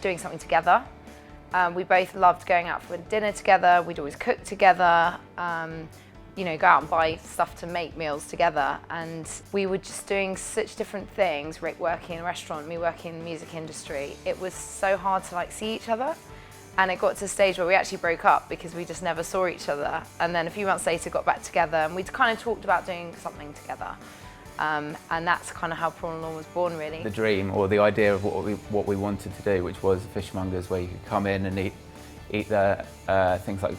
doing something together. We both loved going out for dinner together. We'd always cook together, go out and buy stuff to make meals together. And we were just doing such different things. Rick working in a restaurant, me working in the music industry. It was so hard to see each other. And it got to a stage where we actually broke up because we just never saw each other. And then a few months later got back together and we'd kind of talked about doing something together. And that's kind of how Prawn was born, really. The dream, or the idea of what we wanted to do, which was fishmongers where you could come in and eat the things like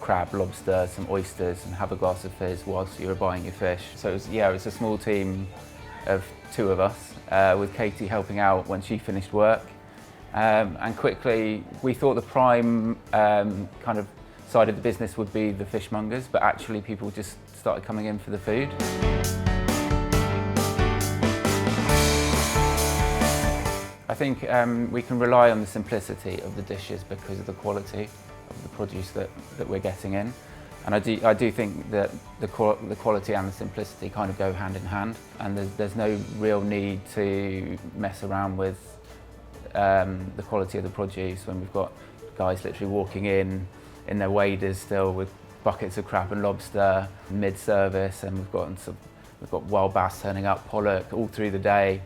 crab, lobster, some oysters, and have a glass of fizz whilst you were buying your fish. So it was a small team of 2 of us, with Katie helping out when she finished work. And quickly, we thought the prime kind of side of the business would be the fishmongers, but actually people just started coming in for the food. I think we can rely on the simplicity of the dishes because of the quality of the produce that we're getting in. And I do think that the quality and the simplicity kind of go hand in hand, and there's no real need to mess around with the quality of the produce when we've got guys literally walking in their waders still with buckets of crab and lobster mid-service, and we've got wild bass turning up, pollock all through the day,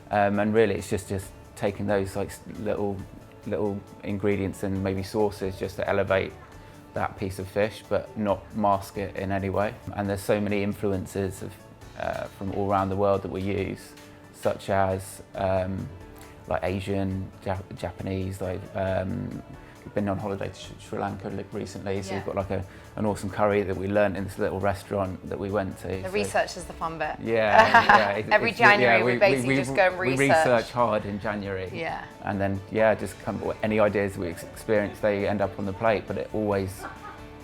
and really it's just taking those little ingredients and maybe sauces just to elevate that piece of fish, but not mask it in any way. And there's so many influences from all around the world that we use, such as like Asian, Japanese. We've been on holiday to Sri Lanka recently, so we've got an awesome curry that we learnt in this little restaurant that we went to. The research is the fun bit. Yeah. Every January we basically just go and research. We research hard in January. Yeah. And then just any ideas we experience, they end up on the plate, but it always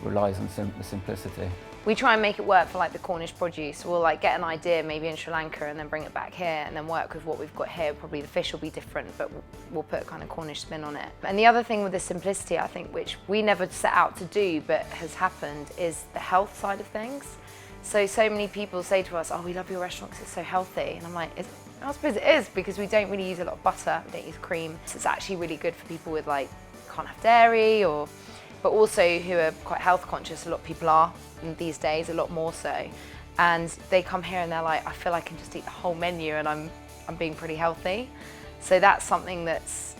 relies on the simplicity. We try and make it work for the Cornish produce. We'll get an idea maybe in Sri Lanka and then bring it back here and then work with what we've got here. Probably the fish will be different, but we'll put a kind of Cornish spin on it. And the other thing with the simplicity, I think, which we never set out to do but has happened, is the health side of things. So many people say to us, "Oh, we love your restaurant because it's so healthy." And I'm like, I suppose it is, because we don't really use a lot of butter, we don't use cream. So it's actually really good for people with can't have dairy, but also who are quite health conscious. A lot of people are these days, a lot more so. And they come here and they're like, I feel I can just eat the whole menu and I'm being pretty healthy. So that's something that's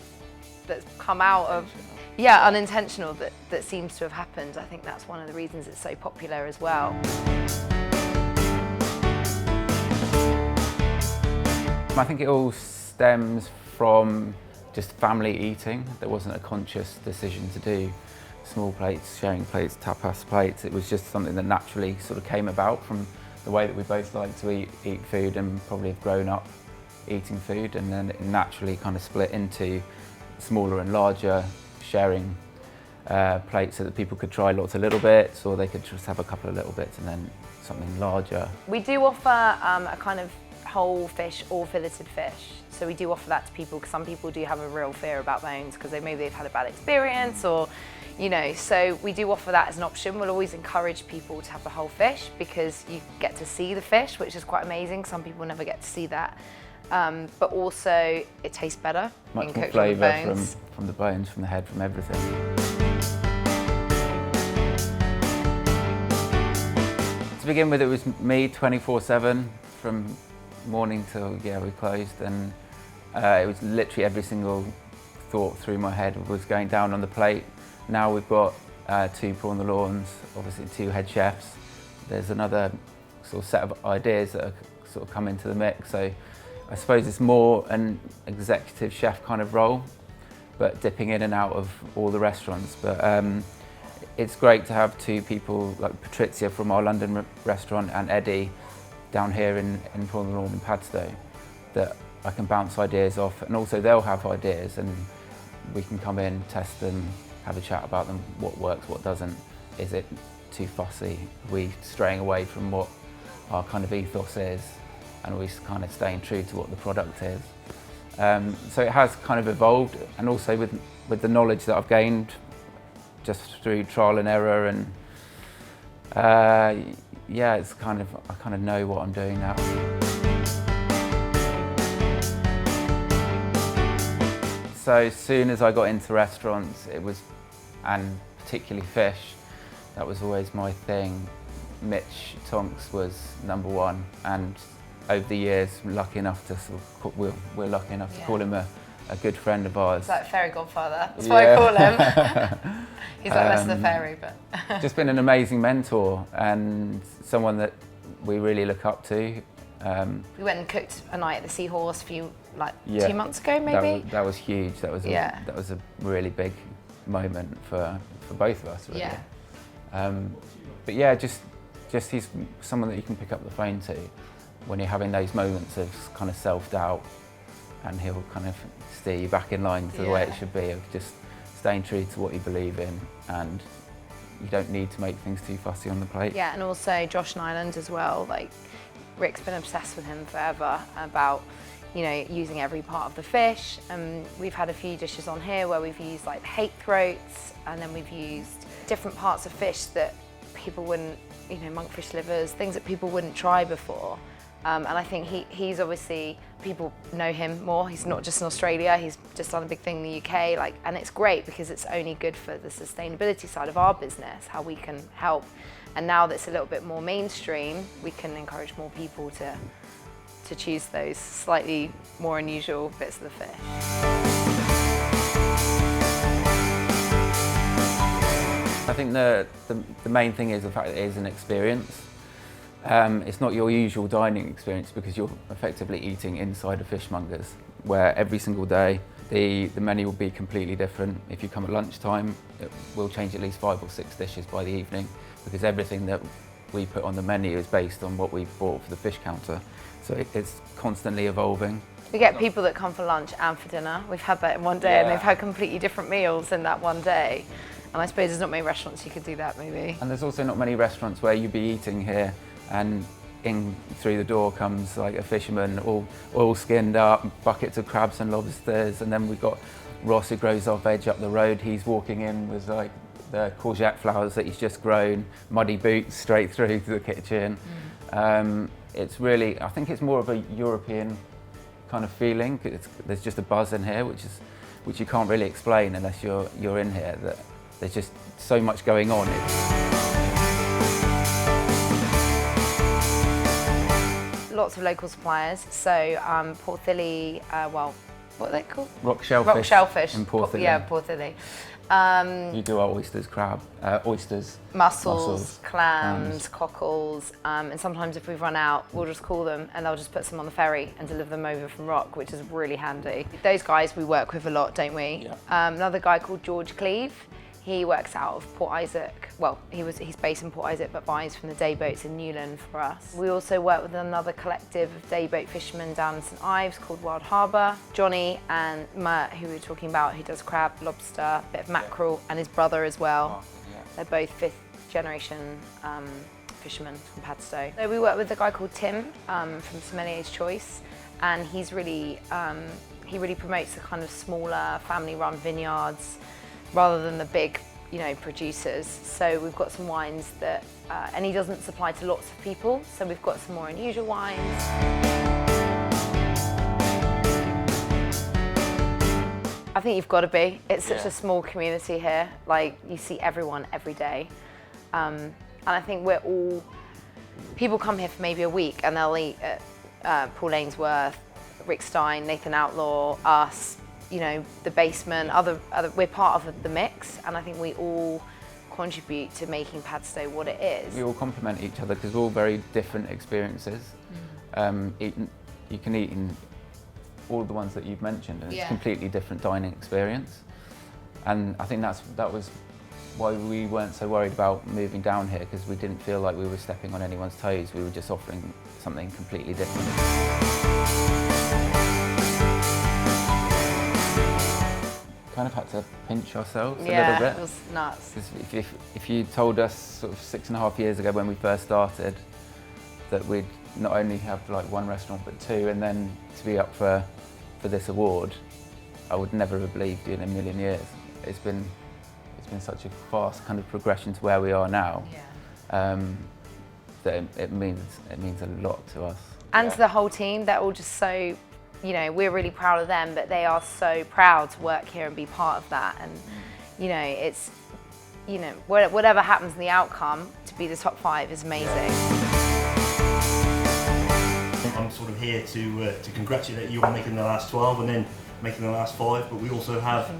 come out of, unintentional, that seems to have happened. I think that's one of the reasons it's so popular as well. I think it all stems from just family eating. There wasn't a conscious decision to do small plates, sharing plates, tapas plates. It was just something that naturally sort of came about from the way that we both like to eat food and probably have grown up eating food, and then it naturally kind of split into smaller and larger sharing plates so that people could try lots of little bits, or they could just have a couple of little bits and then something larger. We do offer a kind of whole fish or filleted fish. So we do offer that to people, because some people do have a real fear about bones because maybe they've had a bad experience, or so we do offer that as an option. We'll always encourage people to have the whole fish because you get to see the fish, which is quite amazing. Some people never get to see that. But also it tastes better. Much more flavour from the bones, from the head, from everything. To begin with, it was me 24/7 from morning till we closed, and it was literally every single thought through my head was going down on the plate. Now we've got 2 Prawn the Lawns, obviously 2 head chefs. There's another sort of set of ideas that are sort of come into the mix. So I suppose it's more an executive chef kind of role, but dipping in and out of all the restaurants. But it's great to have 2 people like Patricia from our London restaurant and Eddie down here in Prawn the Lawn in Padstow, that I can bounce ideas off, and also they'll have ideas and we can come in, test them, have a chat about them, what works, what doesn't. Is it too fussy? Are we straying away from what our kind of ethos is, and are we kind of staying true to what the product is? So it has kind of evolved, and also with the knowledge that I've gained just through trial and error, and it's kind of, I kind of know what I'm doing now. So as soon as I got into restaurants, and particularly fish, that was always my thing. Mitch Tonks was number one, and over the years, we're lucky enough to call him a good friend of ours. It's like fairy godfather. That's what I call him. He's like less than a fairy, but just been an amazing mentor and someone that we really look up to. We went and cooked a night at the Seahorse 2 months ago, maybe. That was huge. That was a really big moment for both of us, really. Yeah. But yeah, just he's someone that you can pick up the phone to when you're having those moments of kind of self-doubt, and he'll kind of steer you back in line to the way it should be, of just staying true to what you believe in, and you don't need to make things too fussy on the plate. Yeah, and also Josh Nyland as well. Like, Rick's been obsessed with him forever about, you know, using every part of the fish. And we've had a few dishes on here where we've used like hake throats, and then we've used different parts of fish that people wouldn't, you know, monkfish livers, things that people wouldn't try before. And I think he's obviously, people know him more. He's not just in Australia, he's just done a big thing in the UK. And it's great because it's only good for the sustainability side of our business, how we can help. And now that's a little bit more mainstream, we can encourage more people to choose those slightly more unusual bits of the fish. I think the main thing is the fact that it is an experience. It's not your usual dining experience because you're effectively eating inside a fishmonger's, where every single day the menu will be completely different. If you come at lunchtime, it will change at least 5 or 6 dishes by the evening, because everything that we put on the menu is based on what we've bought for the fish counter. So it's constantly evolving. We get people that come for lunch and for dinner. We've had that in one day, and they've had completely different meals in that one day. And I suppose there's not many restaurants you could do that, maybe. And there's also not many restaurants where you'd be eating here and in through the door comes like a fisherman all skinned up, buckets of crabs and lobsters, and then we've got Ross who grows our veg up the road. He's walking in with like the courgette flowers that he's just grown, muddy boots straight through to the kitchen. It's really, I think it's more of a European kind of feeling. There's just a buzz in here which you can't really explain unless you're in here, that there's just so much going on. Lots of local suppliers, so Porthley, what are they called? Rock shellfish. Rock shellfish. In Porthley. Yeah, Porthley. You do our oysters, oysters, mussels, clams, cockles, and sometimes if we've run out, we'll just call them and they'll just put some on the ferry and deliver them over from Rock, which is really handy. Those guys we work with a lot, don't we? Yeah. Another guy called George Cleve. He works out of Port Isaac. Well, he's based in Port Isaac, but buys from the day boats in Newland for us. We also work with another collective of day boat fishermen down in St Ives called Wild Harbour. Johnny and Mert, who we were talking about, who does crab, lobster, bit of mackerel, and his brother as well. They're both 5th generation fishermen from Padstow. So we work with a guy called Tim from Sommelier's Choice, and he's really, he really promotes the kind of smaller family-run vineyards, rather than the big, you know, producers. So we've got some wines that, and he doesn't supply to lots of people, so we've got some more unusual wines. I think you've got to be. It's such a small community here. Like, you see everyone every day. And I think people come here for maybe a week and they'll eat at Paul Ainsworth, Rick Stein, Nathan Outlaw, us, you know, the basement, we're part of the mix, and I think we all contribute to making Padstow what it is. We all complement each other because we're all very different experiences. You can eat in all the ones that you've mentioned, and it's a completely different dining experience. And I think that was why we weren't so worried about moving down here, because we didn't feel like we were stepping on anyone's toes. We were just offering something completely different. Kind of had to pinch ourselves a little bit. Yeah, it was nuts. If you told us sort of 6.5 years ago when we first started that we'd not only have like 1 restaurant but 2, and then to be up for this award, I would never have believed you in a million years. It's been such a fast kind of progression to where we are now. That it means a lot to us. And to the whole team, they're all just so you know, we're really proud of them, but they are so proud to work here and be part of that. And, you know, it's, you know, whatever happens in the outcome, to be the top 5 is amazing. I'm sort of here to congratulate you on making the last 12 and then making the last 5, but we also have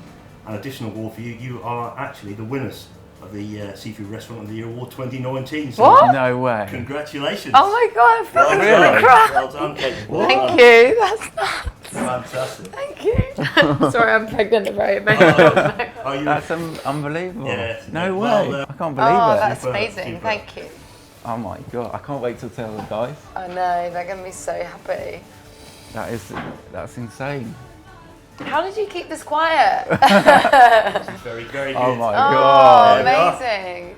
an additional award for you. You are actually the winners of the Seafood Restaurant of the Year Award 2019. So What? No way. Congratulations. Oh my God, I feel Well really done. proud. Well done, Kate. Well Thank done. you, that's nuts. Fantastic. Thank you. Sorry, I'm pregnant at the very moment. Are you? That's unbelievable. Yeah, No way. well, I can't believe Oh, it. that's Super, amazing, super. thank you. Oh my God, I can't wait to tell the guys. I know, they're going to be so happy. That's insane. How did you keep this quiet? Very, very good. Oh my Oh, God. There we are. amazing.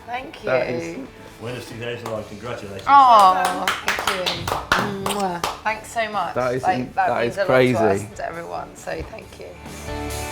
Thank you. That is- Winners 2009, congratulations. Oh, thank you. Mwah. Thanks so much. That is that in- means that is a lot crazy. to us and to everyone, so thank you.